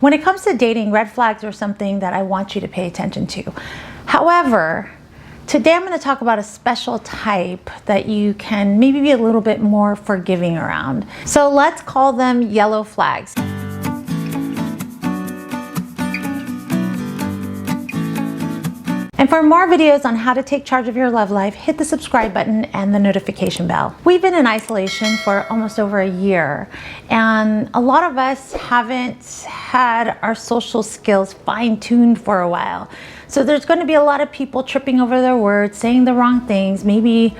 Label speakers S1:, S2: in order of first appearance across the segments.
S1: When it comes to dating, red flags are something that I want you to pay attention to. However, today I'm going to talk about a special type that you can maybe be a little bit more forgiving around. So let's call them yellow flags. And for more videos on how to take charge of your love life, hit the subscribe button and the notification bell. We've been in isolation for almost over a year, and a lot of us haven't had our social skills fine-tuned for a while. So there's going to be a lot of people tripping over their words, saying the wrong things, maybe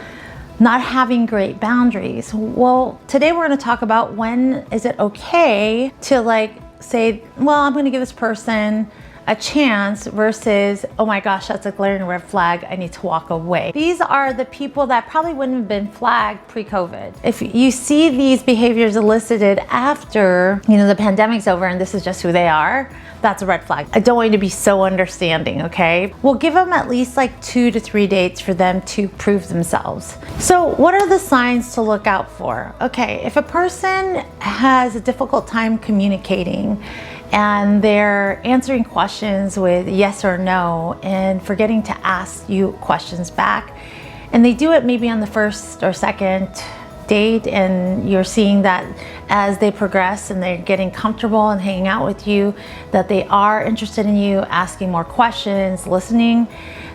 S1: not having great boundaries. Well, today we're going to talk about when is it okay to say, well, I'm going to give this person a chance versus, oh my gosh, that's a glaring red flag, I need to walk away. These are the people that probably wouldn't have been flagged pre-COVID. If you see these behaviors elicited after, the pandemic's over and this is just who they are, that's a red flag. I don't want you to be so understanding, okay? We'll give them at least 2 to 3 dates for them to prove themselves. So what are the signs to look out for? Okay, if a person has a difficult time communicating and they're answering questions with yes or no and forgetting to ask you questions back, and they do it maybe on the first or second date, and you're seeing that as they progress and they're getting comfortable and hanging out with you, that they are interested in you, asking more questions, listening,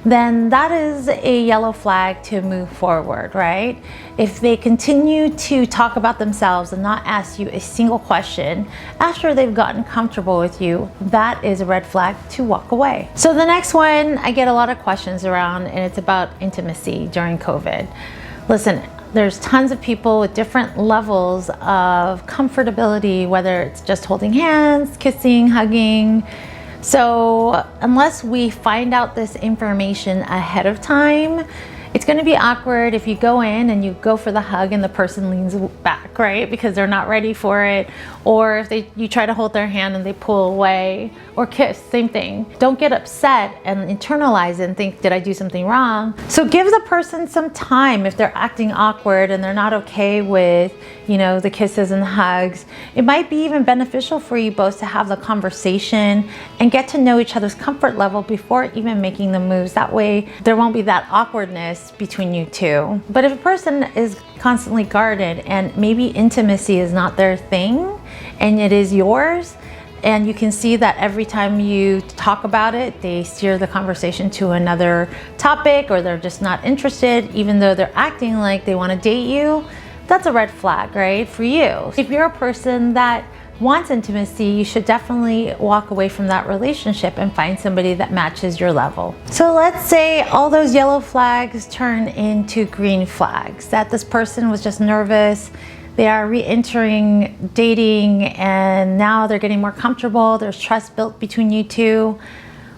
S1: then that is a yellow flag to move forward, right? If they continue to talk about themselves and not ask you a single question after they've gotten comfortable with you, that is a red flag to walk away. So the next one, I get a lot of questions around, and it's about intimacy during COVID. Listen, there's tons of people with different levels of comfortability, whether it's just holding hands, kissing, hugging. So unless we find out this information ahead of time, it's going to be awkward if you go in and you go for the hug and the person leans back, right? Because they're not ready for it. Or if you try to hold their hand and they pull away, or kiss, same thing. Don't get upset and internalize it and think, did I do something wrong? So give the person some time if they're acting awkward and they're not okay with, the kisses and hugs. It might be even beneficial for you both to have the conversation and get to know each other's comfort level before even making the moves. That way there won't be that awkwardness between you two. But if a person is constantly guarded and maybe intimacy is not their thing and it is yours, and you can see that every time you talk about it, they steer the conversation to another topic, or they're just not interested, even though they're acting like they want to date you, that's a red flag, right, for you. If you're a person that wants intimacy, you should definitely walk away from that relationship and find somebody that matches your level. So let's say all those yellow flags turn into green flags, that this person was just nervous, they are re-entering dating, and now they're getting more comfortable, there's trust built between you two.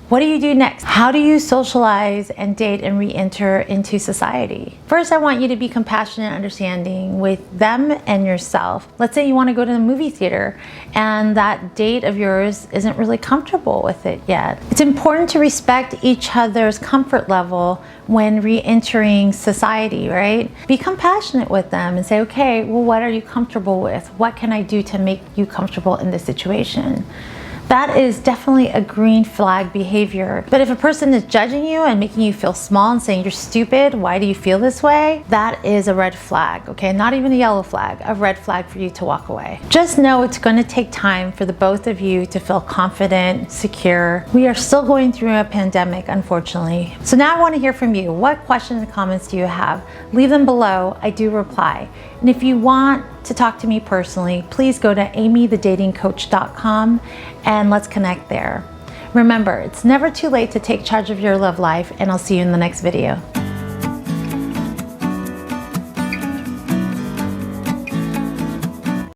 S1: What do you do next? How do you socialize and date and re-enter into society? First, I want you to be compassionate and understanding with them and yourself. Let's say you want to go to the movie theater and that date of yours isn't really comfortable with it yet. It's important to respect each other's comfort level when re-entering society, right? Be compassionate with them and say, okay, well, what are you comfortable with? What can I do to make you comfortable in this situation? That is definitely a green flag behavior. But if a person is judging you and making you feel small and saying you're stupid, why do you feel this way? That is a red flag, okay? Not even a yellow flag, a red flag for you to walk away. Just know it's going to take time for the both of you to feel confident, secure. We are still going through a pandemic, unfortunately. So now I want to hear from you. What questions and comments do you have? Leave them below. I do reply. And if you want to talk to me personally, please go to amiethedatingcoach.com and let's connect there. Remember, it's never too late to take charge of your love life, and I'll see you in the next video.